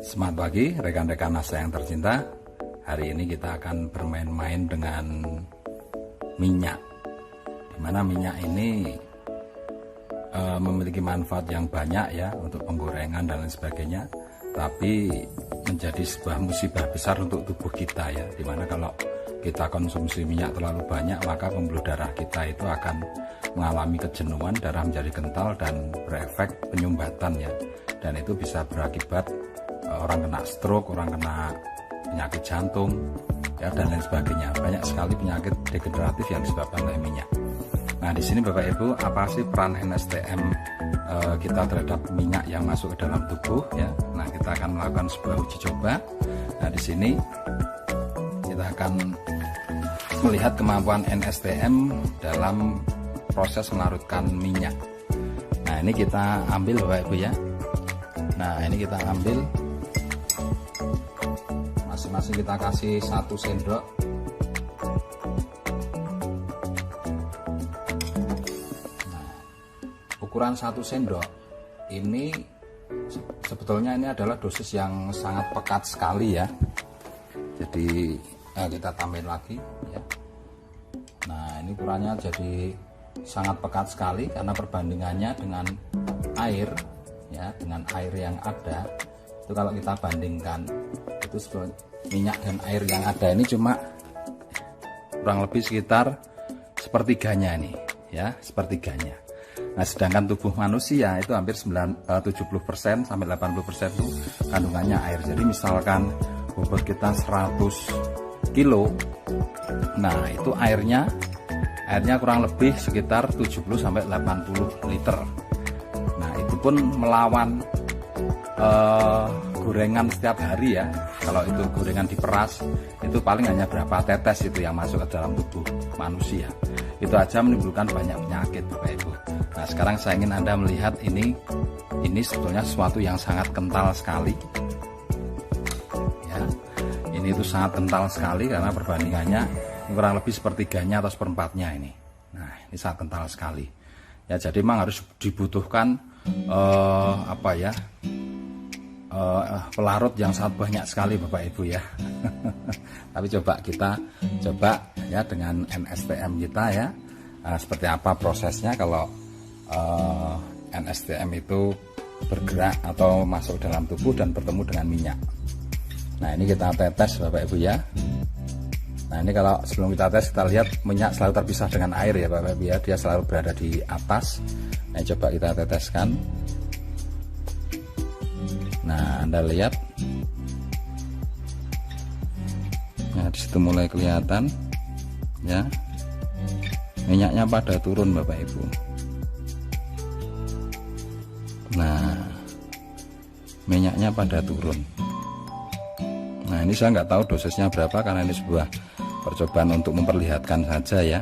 Selamat pagi rekan-rekan NASA yang tercinta. Hari ini kita akan bermain-main dengan minyak, dimana minyak ini memiliki manfaat yang banyak ya untuk penggorengan dan lain sebagainya, tapi menjadi sebuah musibah besar untuk tubuh kita ya, dimana kalau kita konsumsi minyak terlalu banyak maka pembuluh darah kita itu akan mengalami kejenuhan, darah menjadi kental dan berefek penyumbatan ya, dan itu bisa berakibat orang kena stroke, orang kena penyakit jantung ya, dan lain sebagainya. Banyak sekali penyakit degeneratif yang disebabkan oleh minyak. Nah, di sini Bapak Ibu, apa sih peran NSTM kita terhadap minyak yang masuk ke dalam tubuh ya? Nah, kita akan melakukan sebuah uji coba. Nah, di sini kita akan melihat kemampuan NSTM dalam proses melarutkan minyak. Nah, ini kita ambil Bapak Ibu ya. Nah, ini kita ambil, masing-masing kita kasih 1 sendok. Nah, ukuran 1 sendok ini sebetulnya ini adalah dosis yang sangat pekat sekali ya. Jadi kita tambahin lagi ya. Nah, ini ukurannya jadi sangat pekat sekali karena perbandingannya dengan air ya, dengan air yang ada itu kalau kita bandingkan itu minyak dan air yang ada ini cuma kurang lebih sekitar sepertiganya ini ya, sepertiganya. Nah, sedangkan tubuh manusia itu hampir 70% sampai 80% itu kandungannya air. Jadi misalkan bobot kita 100 kilo, nah itu airnya kurang lebih sekitar 70 sampai 80 liter. Nah, itu pun melawan gorengan setiap hari ya. Kalau itu gorengan diperas itu paling hanya berapa tetes itu yang masuk ke dalam tubuh manusia. Itu aja menimbulkan banyak penyakit Bapak Ibu. Nah, sekarang saya ingin Anda melihat ini sebetulnya sesuatu yang sangat kental sekali ya. Ini itu sangat kental sekali karena perbandingannya kurang lebih sepertiganya atau seperempatnya ini. Nah, ini sangat kental sekali ya. Jadi memang harus dibutuhkan pelarut yang sangat banyak sekali Bapak Ibu ya. Tapi kita coba ya dengan NSTM kita ya, seperti apa prosesnya kalau NSTM itu bergerak atau masuk dalam tubuh dan bertemu dengan minyak. Nah, ini kita tetes Bapak Ibu ya. Nah, ini kalau sebelum kita tes kita lihat minyak selalu terpisah dengan air ya Bapak Ibu ya, dia selalu berada di atas. Nah, coba kita teteskan. Nah, Anda lihat, nah disitu mulai kelihatan ya, minyaknya pada turun Bapak Ibu. Nah, minyaknya pada turun. Nah, ini saya nggak tahu dosisnya berapa karena ini sebuah percobaan untuk memperlihatkan saja ya,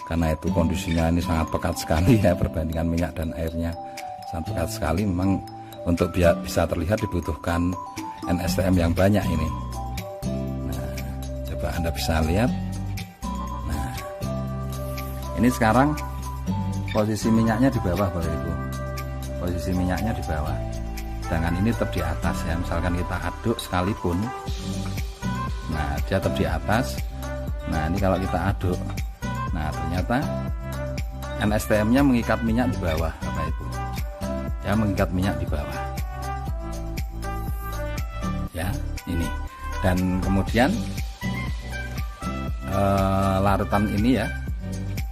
karena itu kondisinya ini sangat pekat sekali ya, perbandingan minyak dan airnya sangat pekat sekali. Memang untuk bisa terlihat dibutuhkan NSTM yang banyak ini. Nah, coba Anda bisa lihat. Nah, ini sekarang posisi minyaknya di bawah Bapak Ibu. Posisi minyaknya di bawah, sedangkan ini tetap di atas ya. Misalkan kita aduk sekalipun, nah dia tetap di atas. Nah, ini kalau kita aduk, nah ternyata NSTM-nya mengikat minyak di bawah Bapak Ibu ya, mengikat minyak di bawah ya, ini. Dan kemudian larutan ini ya,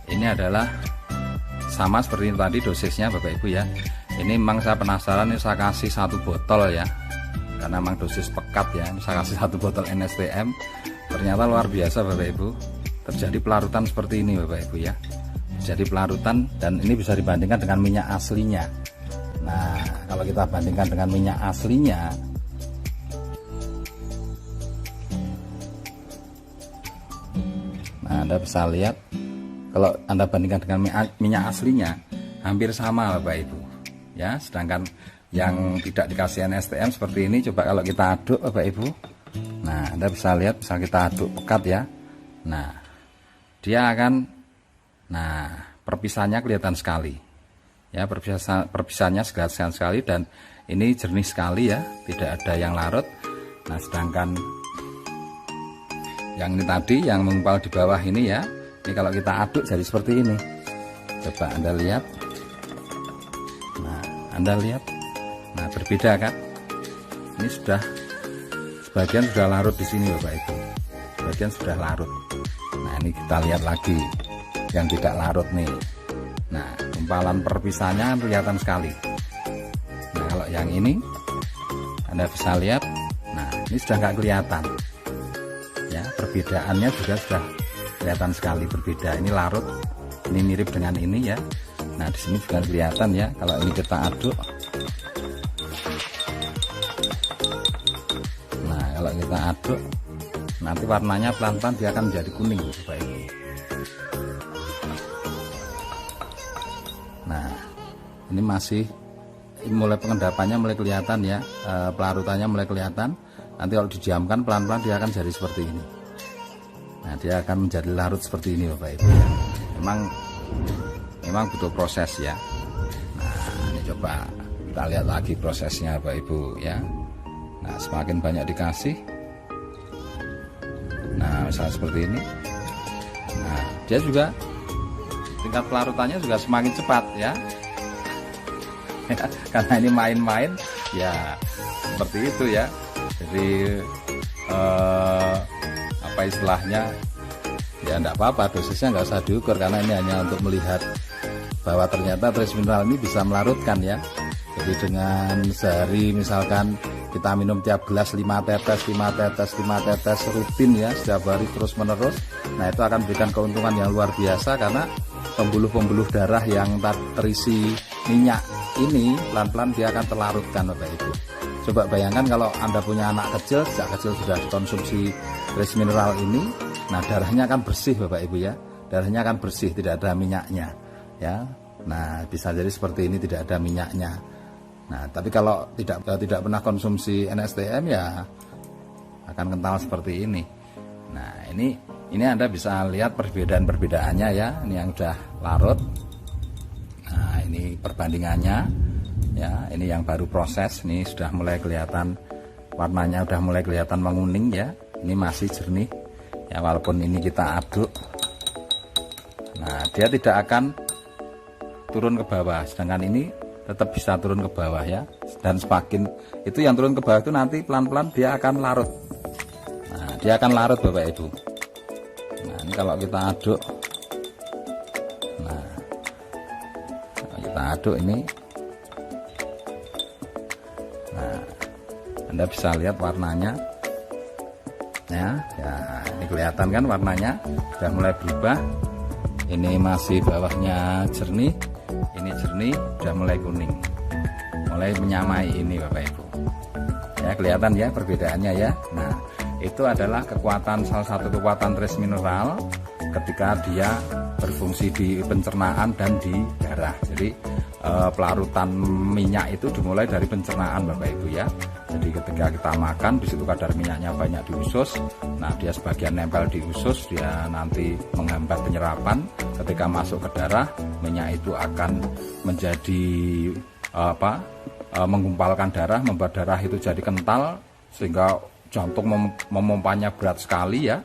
ini adalah sama seperti tadi dosisnya Bapak Ibu ya. Ini memang saya penasaran, ini saya kasih 1 botol ya, karena memang dosis pekat ya. Saya kasih 1 botol NSTM, ternyata luar biasa Bapak Ibu, terjadi pelarutan seperti ini Bapak Ibu ya. Jadi pelarutan, dan ini bisa dibandingkan dengan minyak aslinya. Nah, kalau kita bandingkan dengan minyak aslinya, nah Anda bisa lihat, kalau Anda bandingkan dengan minyak aslinya hampir sama Bapak Ibu ya. Sedangkan yang tidak dikasih NSTM seperti ini, coba kalau kita aduk Bapak Ibu, nah Anda bisa lihat, misal kita aduk pekat ya, nah dia akan, nah perpisahannya kelihatan sekali ya, perpisahannya kelihatan sekali, dan ini jernih sekali ya, tidak ada yang larut. Nah sedangkan yang ini tadi yang menggumpal di bawah ini ya, ini kalau kita aduk jadi seperti ini. Coba Anda lihat. Nah Anda lihat, nah berbeda kan? Ini sudah sebagian sudah larut di sini Bapak Ibu, sebagian sudah larut. Nah ini kita lihat lagi yang tidak larut nih. Nah gumpalan perpisahannya kelihatan sekali. Nah kalau yang ini Anda bisa lihat, nah ini sudah nggak kelihatan ya, perbedaannya juga sudah kelihatan sekali berbeda. Ini larut, ini mirip dengan ini ya. Nah di sini juga kelihatan ya, kalau ini kita aduk. Nah kalau kita aduk nanti warnanya pelan-pelan dia akan menjadi kuning Bapak Ibu. Nah ini masih mulai pengendapannya mulai kelihatan ya, pelarutannya mulai kelihatan. Nanti kalau didiamkan pelan-pelan dia akan jadi seperti ini. Nah dia akan menjadi larut seperti ini Bapak Ibu ya. Memang butuh proses ya. Nah ini coba kita lihat lagi prosesnya Bapak Ibu ya. Nah semakin banyak dikasih, nah misalnya seperti ini, nah dia juga tingkat pelarutannya juga semakin cepat ya. Karena ini main-main ya, seperti itu ya. Jadi apa istilahnya ya, enggak apa-apa, dosisnya nggak usah diukur karena ini hanya untuk melihat bahwa ternyata trace mineral ini bisa melarutkan ya. Jadi dengan sehari misalkan kita minum tiap gelas 5 tetes 5 tetes 5 tetes rutin ya, setiap hari terus menerus, nah itu akan memberikan keuntungan yang luar biasa, karena pembuluh-pembuluh darah yang terisi minyak ini pelan-pelan dia akan terlarutkan Bapak Ibu. Coba bayangkan kalau Anda punya anak kecil, sejak kecil sudah dikonsumsi trace mineral ini, nah darahnya akan bersih Bapak Ibu ya, darahnya akan bersih, tidak ada minyaknya ya. Nah bisa jadi seperti ini, tidak ada minyaknya. Nah tapi kalau tidak pernah konsumsi NSTM ya akan kental seperti ini. Nah ini Anda bisa lihat perbedaan-perbedaannya ya. Ini yang udah larut, nah ini perbandingannya ya. Ini yang baru proses, ini sudah mulai kelihatan warnanya, udah mulai kelihatan menguning ya. Ini masih jernih ya, walaupun ini kita aduk. Nah dia tidak akan turun ke bawah, sedangkan ini tetap bisa turun ke bawah ya. Dan semakin itu yang turun ke bawah itu nanti pelan-pelan dia akan larut. Nah dia akan larut Bapak Ibu. Nah ini kalau kita aduk, nah kalau kita aduk ini, nah Anda bisa lihat warnanya ya, ini kelihatan kan warnanya sudah mulai berubah. Ini masih bawahnya jernih, ini jernih, sudah mulai kuning, mulai menyamai ini Bapak Ibu ya, kelihatan ya perbedaannya ya. Nah itu adalah kekuatan, salah satu kekuatan trace mineral ketika dia berfungsi di pencernaan dan di darah. Jadi pelarutan minyak itu dimulai dari pencernaan Bapak Ibu ya. Jadi ketika kita makan, di situ kadar minyaknya banyak di usus. Nah dia sebagian nempel di usus, dia nanti menghambat penyerapan. Ketika masuk ke darah, minyak itu akan menjadi menggumpalkan darah, membuat darah itu jadi kental sehingga jantung memompanya berat sekali ya.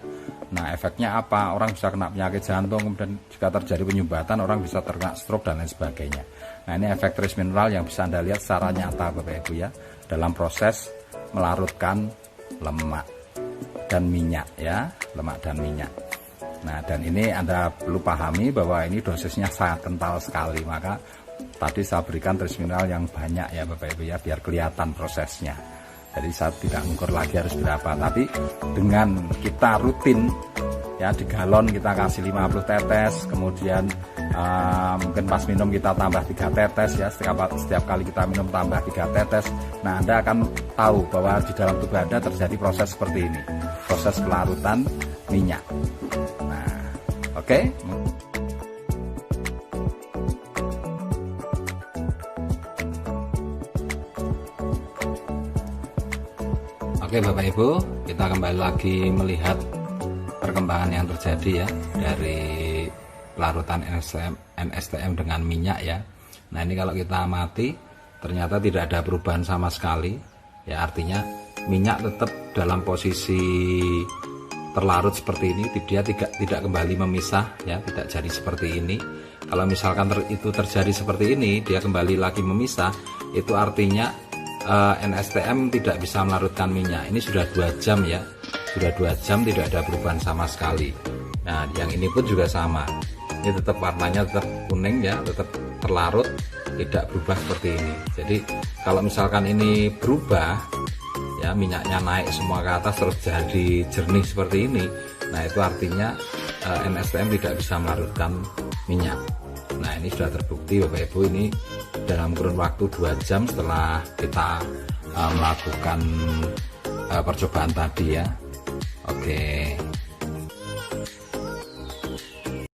Nah efeknya apa? Orang bisa kena penyakit jantung, kemudian jika terjadi penyumbatan orang bisa terkena stroke dan lain sebagainya. Nah ini efek trace mineral yang bisa Anda lihat secara nyata Bapak Ibu ya, dalam proses melarutkan lemak dan minyak ya, lemak dan minyak. Nah dan ini Anda perlu pahami bahwa ini dosisnya sangat kental sekali, maka tadi saya berikan trace mineral yang banyak ya Bapak Ibu ya, biar kelihatan prosesnya. Jadi saya tidak mengukur lagi harus berapa, tapi dengan kita rutin ya, di galon kita kasih 50 tetes, kemudian mungkin pas minum kita tambah 3 tetes ya, setiap kali kita minum tambah 3 tetes. Nah Anda akan tahu bahwa di dalam tubuh Anda terjadi proses seperti ini, proses pelarutan minyak. Nah oke. Oke Bapak Ibu, kita kembali lagi melihat perkembangan yang terjadi ya dari pelarutan NSTM dengan minyak ya. Nah ini kalau kita amati, ternyata tidak ada perubahan sama sekali. Ya, artinya minyak tetap dalam posisi terlarut seperti ini, dia tidak kembali memisah ya, tidak jadi seperti ini. Kalau misalkan itu terjadi seperti ini, dia kembali lagi memisah, itu artinya NSTM tidak bisa melarutkan minyak. Ini sudah 2 jam ya, sudah 2 jam tidak ada perubahan sama sekali. Nah, yang ini pun juga sama, ini tetap warnanya tetap kuning ya, tetap terlarut, tidak berubah seperti ini. Jadi kalau misalkan ini berubah ya, minyaknya naik semua ke atas terus jadi jernih seperti ini, nah itu artinya NSTM tidak bisa melarutkan minyak. Nah, ini sudah terbukti Bapak Ibu, ini dalam kurun waktu 2 jam setelah kita melakukan percobaan tadi ya. Oke.